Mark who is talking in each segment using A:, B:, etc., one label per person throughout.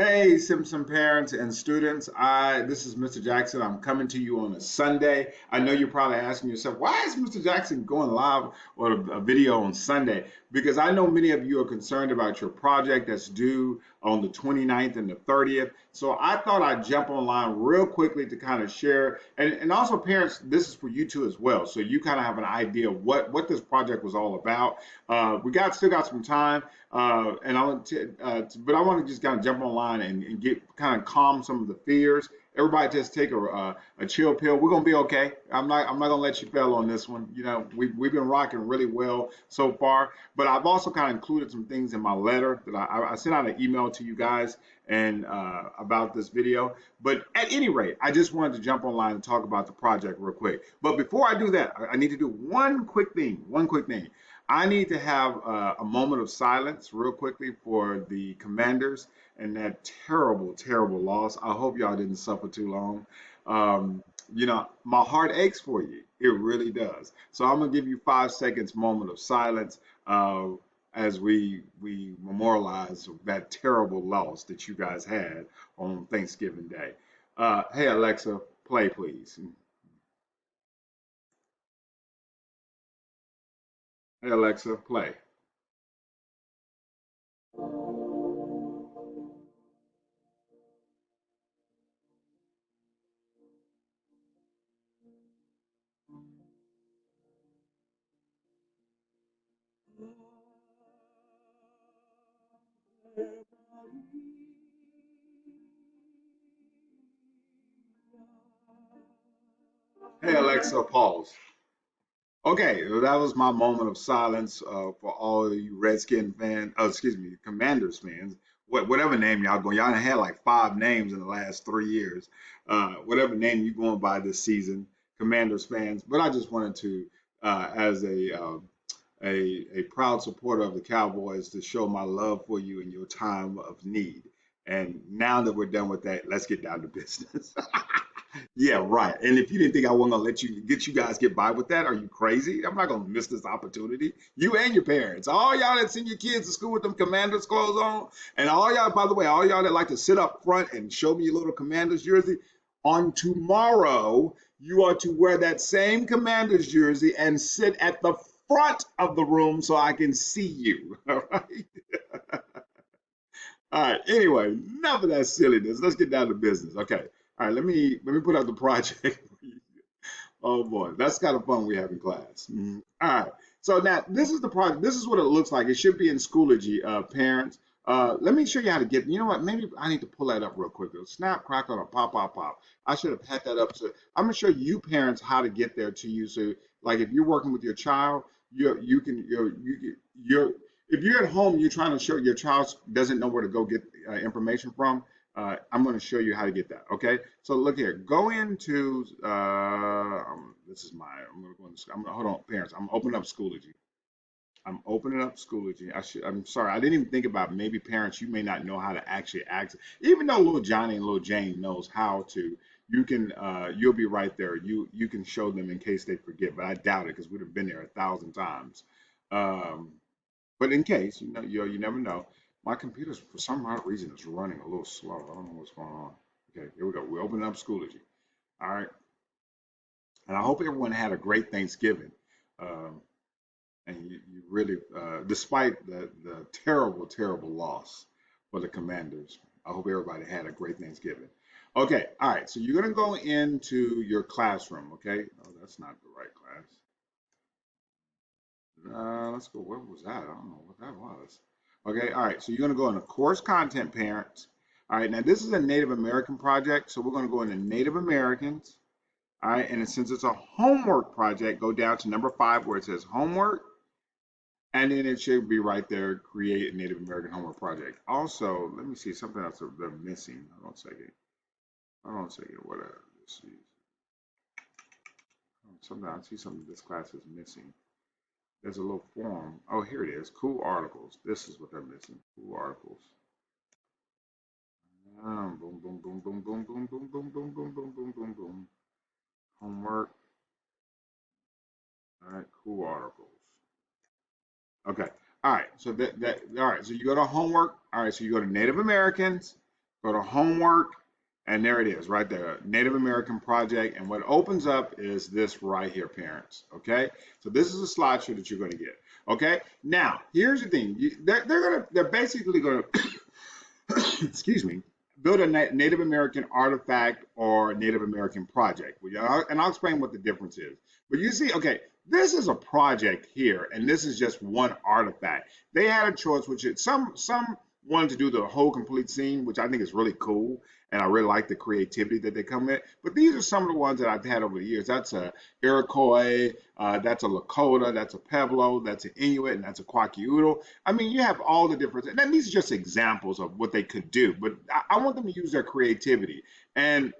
A: Hey, Simpson parents and students. This is Mr. Jackson. I'm coming to you on a Sunday. I know you're probably asking yourself, why is Mr. Jackson going live or a video on Sunday? Because I know many of you are concerned about your project that's due on the 29th and the 30th. So I thought I'd jump online real quickly to kind of share, and also parents, this is for you too as well. So you kind of have an idea of what this project was all about. We still got some time. And I want to, but I want to just kind of jump online and get kind of calm some of the fears. Everybody just take a chill pill. We're gonna be okay. I'm not gonna let you fail on this one. You know, we've been rocking really well so far. But I've also kind of included some things in my letter that I sent out an email to you guys and about this video. But at any rate, I just wanted to jump online and talk about the project real quick. But before I do that, I need to do one quick thing. One quick thing. I need to have a moment of silence real quickly for the Commanders and that terrible, terrible loss. I hope y'all didn't suffer too long. My heart aches for you. It really does. So I'm gonna give you 5 seconds moment of silence as we memorialize that terrible loss that you guys had on Thanksgiving Day. Hey Alexa, play please. Hey Alexa, play. Hey Alexa, pause. Okay, well, that was my moment of silence for all of you Redskin fans. Excuse me, Commanders fans. Whatever name y'all going, y'all done had like 5 names in the last 3 years. Whatever name you going by this season, Commanders fans. But I just wanted to, as a proud supporter of the Cowboys, to show my love for you in your time of need. And now that we're done with that, let's get down to business. Yeah, right. And if you didn't think I wasn't gonna let you guys get by with that, are you crazy? I'm not gonna miss this opportunity. You and your parents, all y'all that send your kids to school with them Commanders clothes on, and all y'all, by the way, all y'all that like to sit up front and show me your little Commanders jersey, on tomorrow you are to wear that same Commanders jersey and sit at the front of the room so I can see you. All right. All right. Anyway, enough of that silliness. Let's get down to business. Okay. All right. Let me put out the project. Oh boy, that's kind of fun we have in class. All right. So now this is the project. This is what it looks like. It should be in Schoology, parents. Let me show you how to get. You know what? Maybe I need to pull that up real quick. It'll snap, crackle, or pop, pop, pop. I should have had that up. So I'm gonna show you parents how to get there to you. So like if you're working with your child, you're if you're at home, you're trying to show your child doesn't know where to go get information from. I'm going to show you how to get that. Okay. So look here. Go into this is my. I'm going to go into. I'm gonna, hold on, parents. I'm opening up Schoology. I'm opening up Schoology. I'm sorry. I didn't even think about maybe parents. You may not know how to actually access. Even though little Johnny and little Jane knows how to. You can. You'll be right there. You can show them in case they forget. But I doubt it because we'd have been there 1,000 times. Um, but in case, you never know. My computer's for some odd reason is running a little slow. I don't know what's going on. Okay, here we go. We're opening up Schoology. All right, and I hope everyone had a great Thanksgiving. Um, and you really, despite the terrible, terrible loss for the Commanders, I hope everybody had a great Thanksgiving. Okay, all right. So you're gonna go into your classroom. Okay. Oh, that's not the right class. Let's go. Where was that? I don't know what that was. Okay, all right. So you're going to go into course content parents. All right, now this is a Native American project, so we're going to go into Native Americans. All right, and since it's a homework project, go down to number 5 where it says homework, and then it should be right there, create a Native American homework project. Also, let me see something else that they're missing. Hold on a second. Hold on a second. What? Let's see. Something I see something this class is missing. There's a little form. Oh, here it is. Cool articles. This is what they're missing. Cool articles. Boom, boom, boom, boom, boom, boom, boom, boom, boom, boom, boom, boom, boom, boom. Homework. All right. Cool articles. Okay. All right. So all right. So you go to homework. All right. So you go to Native Americans. Go to homework, and there it is right there, Native American project. And what opens up is this right here, parents. Okay, so this is a slideshow that you're going to get. Okay, now here's the thing. They're basically going to excuse me, build a Native American artifact or Native American project. And I'll explain what the difference is. But you see, okay, this is a project here, and this is just one artifact. They had a choice, which is some wanted to do the whole complete scene, which I think is really cool, and I really like the creativity that they come with. But these are some of the ones that I've had over the years. That's a Iroquois, that's a Lakota, that's a Pueblo, that's an Inuit, and that's a Kwakiutl. I mean, you have all the different, and these are just examples of what they could do. But I want them to use their creativity. And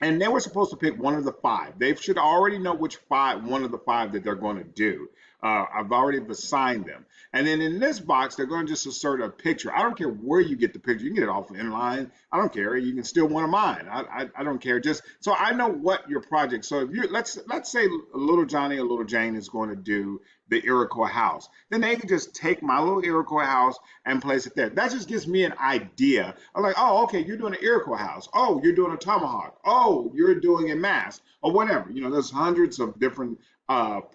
A: and they were supposed to pick one of the five. They should already know which one of the five that they're going to do. I've already assigned them. And then in this box, they're going to just insert a picture. I don't care where you get the picture. You can get it off inline. I don't care. You can steal one of mine. I don't care. Just so I know what your project. So if you let's say little Johnny or little Jane is going to do the Iroquois house, then they can just take my little Iroquois house and place it there. That just gives me an idea. I'm like, oh, okay, you're doing an Iroquois house. Oh, you're doing a tomahawk. Oh, you're doing a mask or whatever. You know, there's hundreds of different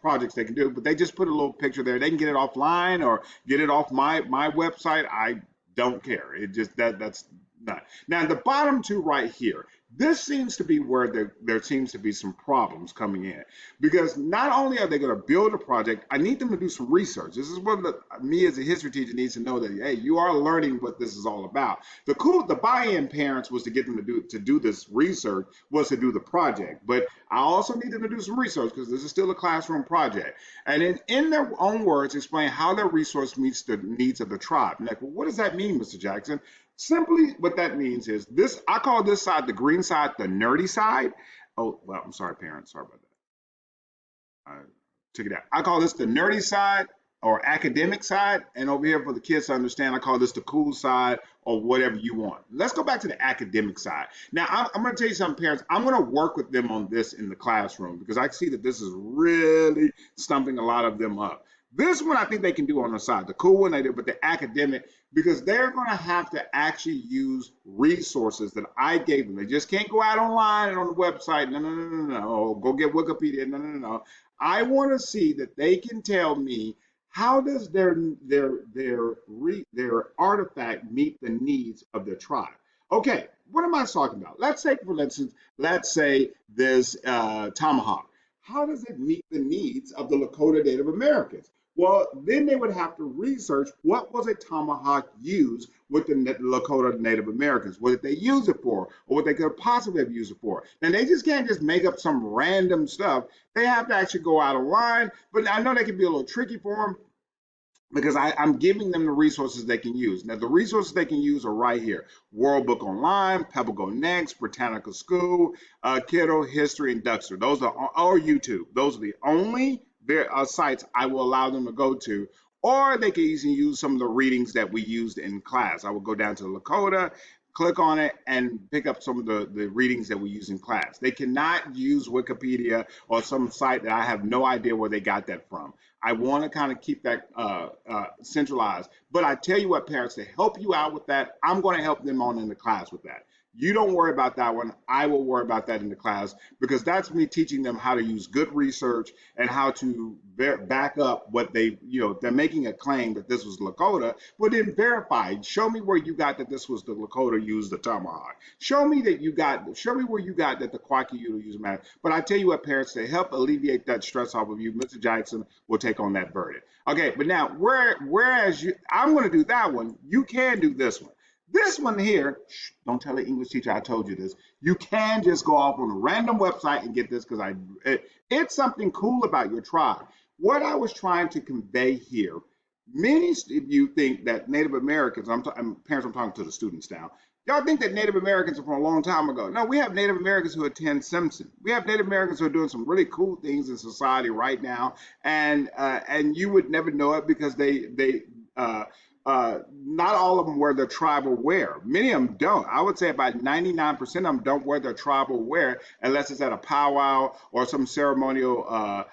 A: projects they can do, but they just put a little picture there. They can get it offline or get it off my website. I don't care. It just that's not. Now the bottom two right here. This seems to be where there seems to be some problems coming in because not only are they going to build a project, I need them to do some research. This is what me as a history teacher needs to know that hey, you are learning what this is all about. The buy-in parents was to get them to do this research was to do the project, but I also need them to do some research because this is still a classroom project, and in their own words, explain how their resource meets the needs of the tribe. Like, well, what does that mean, Mr. Jackson? Simply, what that means is this. I call this side the green side, the nerdy side. Oh, well, I'm sorry, parents. Sorry about that. I took it out. I call this the nerdy side or academic side, and over here for the kids to understand, I call this the cool side or whatever you want. Let's go back to the academic side. Now, I'm going to tell you something, parents. I'm going to work with them on this in the classroom because I see that this is really stumping a lot of them up. This one I think they can do on the side, the cool one they do, but the academic, because they're going to have to actually use resources that I gave them. They just can't go out online and on the website. No, no, no, no, no. Go get Wikipedia. No, no, no, no. I want to see that they can tell me how does their artifact meet the needs of their tribe. Okay, what am I talking about? Let's say, for instance, let's say this tomahawk. How does it meet the needs of the Lakota Native Americans? Well, then they would have to research what was a tomahawk used with the Lakota Native Americans. What did they use it for, or what they could possibly have used it for? And they just can't just make up some random stuff. They have to actually go out of line. But I know they can be a little tricky for them because I'm giving them the resources they can use. Now, the resources they can use are right here. World Book Online, Pebble Go Next, Britannica School, Kiddo, History, and Duxter. Those are, or YouTube. Those are the only sites I will allow them to go to. Or they can easily use some of the readings that we used in class. I will go down to Lakota, click on it, and pick up some of the readings that we use in class. They cannot use Wikipedia or some site that I have no idea where they got that from. I want to kind of keep that centralized. But I tell you what, parents, to help you out with that, I'm going to help them on in the class with that. You don't worry about that one. I will worry about that in the class because that's me teaching them how to use good research and how to back up what they're making a claim that this was Lakota, but then verify. Show me where you got that this was the Lakota used the tomahawk. Show me where you got that the Kwakiutl used matter. But I tell you what, parents, to help alleviate that stress off of you, Mr. Jackson will take on that burden. Okay, but now, whereas I'm going to do that one, you can do this one. This one here, don't tell the English teacher I told you this. You can just go off on a random website and get this because it's something cool about your tribe. What I was trying to convey here, many of you think that Native Americans, parents, I'm talking to the students now, y'all think that Native Americans are from a long time ago. No, we have Native Americans who attend Simpson. We have Native Americans who are doing some really cool things in society right now, and you would never know it because not all of them wear their tribal wear. Many of them don't. I would say about 99% of them don't wear their tribal wear unless it's at a powwow or some ceremonial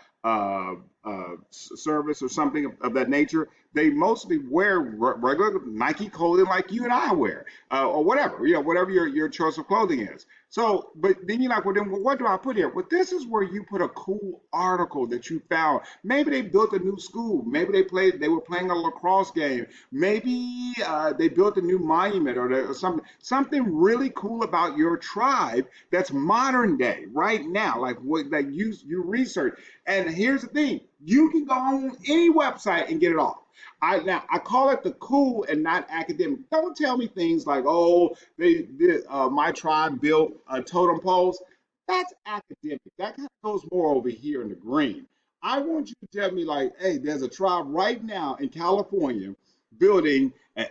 A: service or something of that nature. they mostly wear regular Nike clothing like you and I wear, or whatever, whatever your choice of clothing is. So, but then you're like, well, then what do I put here? Well, this is where you put a cool article that you found. Maybe they built a new school. Maybe they were playing a lacrosse game. Maybe they built a new monument or something really cool about your tribe that's modern day right now, like what that you research. And here's the thing: you can go on any website and get it off. I call it the cool and not academic. Don't tell me things like, oh, my tribe built totem poles. That's academic. That kind of goes more over here in the green. I want you to tell me like, hey, there's a tribe right now in California building a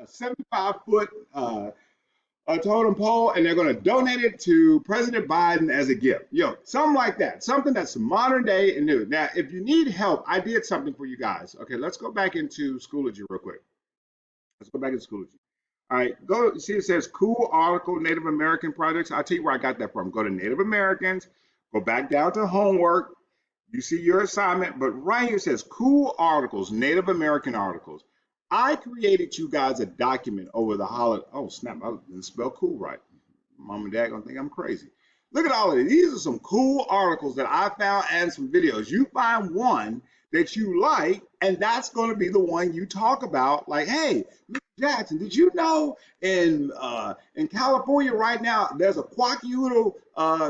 A: 75-foot a totem pole, and they're going to donate it to President Biden as a gift. Something like that. Something that's modern day and new. Now, if you need help, I did something for you guys. Okay, let's go back into Schoology real quick. Let's go back into Schoology. All right, go see it says cool article Native American projects. I'll tell you where I got that from. Go to Native Americans, go back down to homework. You see your assignment, but right here it says cool articles, Native American articles. I created you guys a document over the holiday. Oh, snap, I didn't spell cool right. Mom and dad gonna think I'm crazy. Look at all of these. These are some cool articles that I found and some videos. You find one that you like, and that's going to be the one you talk about. Like, hey, Mr. Jackson, did you know in California right now there's a Kwakiutl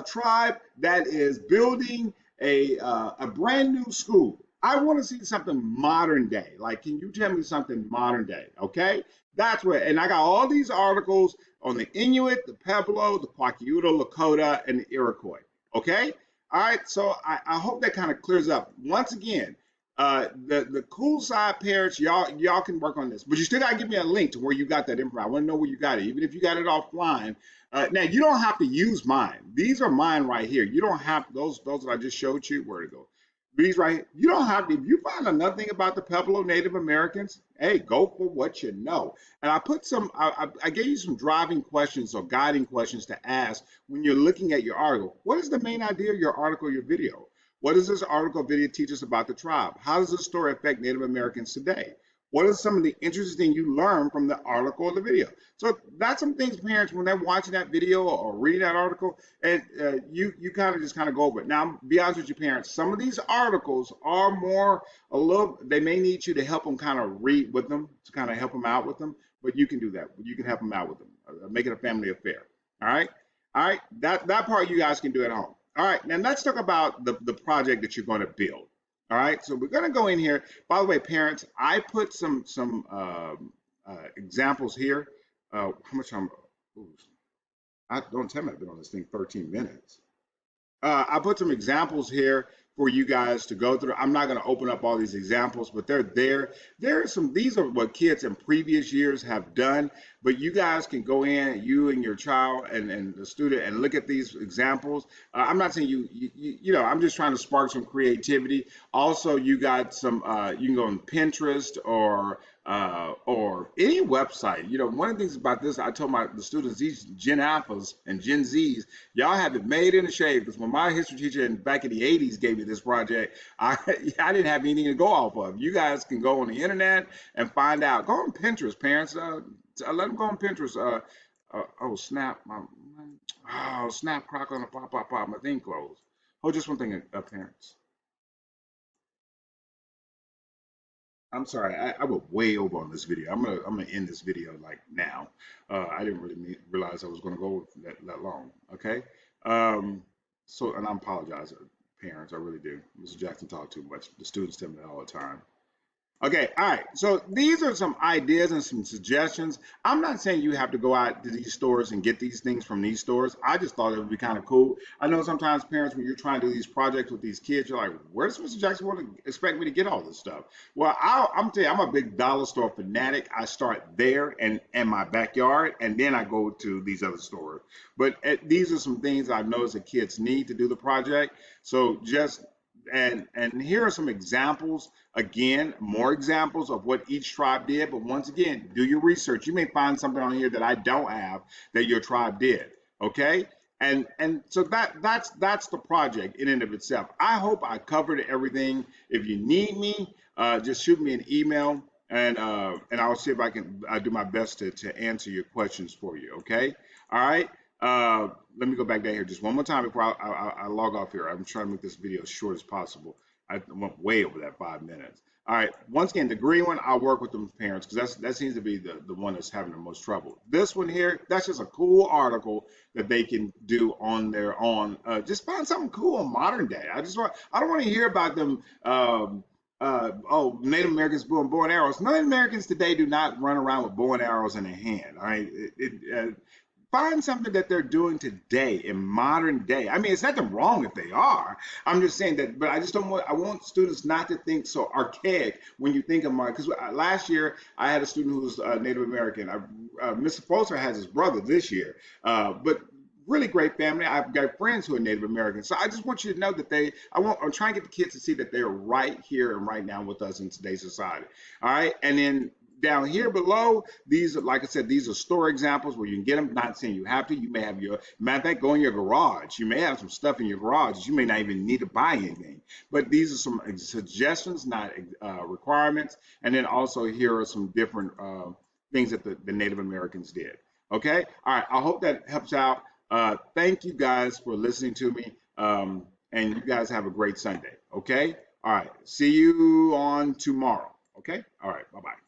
A: tribe that is building a brand new school. I want to see something modern day. Like, can you tell me something modern day? Okay, that's what. And I got all these articles on the Inuit, the Pueblo, the Kwakiutl, Lakota, and the Iroquois. Okay, all right. So I hope that kind of clears up. Once again, the cool side parents, y'all can work on this, but you still gotta give me a link to where you got that info. I want to know where you got it, even if you got it offline. Now you don't have to use mine. These are mine right here. You don't have those that I just showed you. Where to go? These right here. You don't have to. If you find another thing about the Pueblo Native Americans, hey, go for what you know. And I put some. I gave you some driving questions or guiding questions to ask when you're looking at your article. What is the main idea of your article, your video? What does this article video teach us about the tribe? How does this story affect Native Americans today? What are some of the interesting things you learn from the article or the video? So that's some things parents, when they're watching that video or reading that article, and you kind of go over it. Now, be honest with your parents, some of these articles are more a little. They may need you to help them kind of read with them to kind of help them out with them, but you can do that. You can help them out with them. Make it a family affair. All right, all right. That part you guys can do at home. All right, now let's talk about the project that you're going to build. All right, so we're going to go in here. By the way, parents, I put some examples here. How much time? Ooh, don't tell me I've been on this thing 13 minutes. I put some examples here for you guys to go through. I'm not going to open up all these examples, but they're there. There are some, these are what kids in previous years have done, but you guys can go in, you and your child and the student, and look at these examples. I'm not saying I'm just trying to spark some creativity. Also, you got some, you can go on Pinterest or any website. One of the things about this, I told the students, these Gen Alphas and Gen Zs, y'all have it made in the shade. Because when my history teacher back in the 80s gave me this project, I didn't have anything to go off of. You guys can go on the internet and find out. Go on Pinterest, parents. Let them go on Pinterest. Oh, snap. Oh, snap, crack on the pop, pop, pop. My thing closed. Oh, just one thing, parents. I'm sorry, I went way over on this video. I'm gonna end this video like now. I didn't really realize I was gonna go that long. Okay. Um, and I apologize, parents. I really do. Mr. Jackson talked too much. The students tell me that all the time. Okay, all right. So these are some ideas and some suggestions. I'm not saying you have to go out to these stores and get these things from these stores. I just thought it would be kind of cool. I know sometimes parents, when you're trying to do these projects with these kids, you're like, where does Mr. Jackson want to expect me to get all this stuff? Well, I'm telling you, I'm a big dollar store fanatic. I start there and in my backyard, and then I go to these other stores. But these are some things I've noticed that kids need to do the project. So just and here are some examples, again, more examples of what each tribe did. But once again, do your research. You may find something on here that I don't have that your tribe did. Okay. And so that's the project in and of itself. I hope I covered everything. If you need me, just shoot me an email, and I'll see if I can do my best to answer your questions for you. Okay. All right. Let me go back down here just one more time before I log off here. I'm trying to make this video as short as possible. I went way over that 5 minutes. All right. Once again, the green one, I'll work with the parents because that seems to be the one that's having the most trouble. This one here, that's just a cool article that they can do on their own. Just find something cool in modern day. I don't want to hear about them. Oh, Native Americans bow and arrows. Native Americans today do not run around with bow and arrows in their hand. All right, find something that they're doing today in modern day. I mean, it's nothing wrong if they are. I'm just saying that, but I just don't want. I want students not to think so archaic when you think of my. Because last year I had a student who was Native American. Mr. Foster has his brother this year, but really great family. I've got friends who are Native American. So I just want you to know that I'm trying to get the kids to see that they're right here and right now with us in today's society. All right. And then down here below, these are, like I said, these are store examples where you can get them. Not saying you have to. You may have matter of fact, go in your garage. You may have some stuff in your garage that you may not even need to buy anything. But these are some suggestions, not requirements. And then also here are some different things that the Native Americans did. Okay. All right. I hope that helps out. Thank you guys for listening to me. And you guys have a great Sunday. Okay. All right. See you on tomorrow. Okay. All right. Bye bye.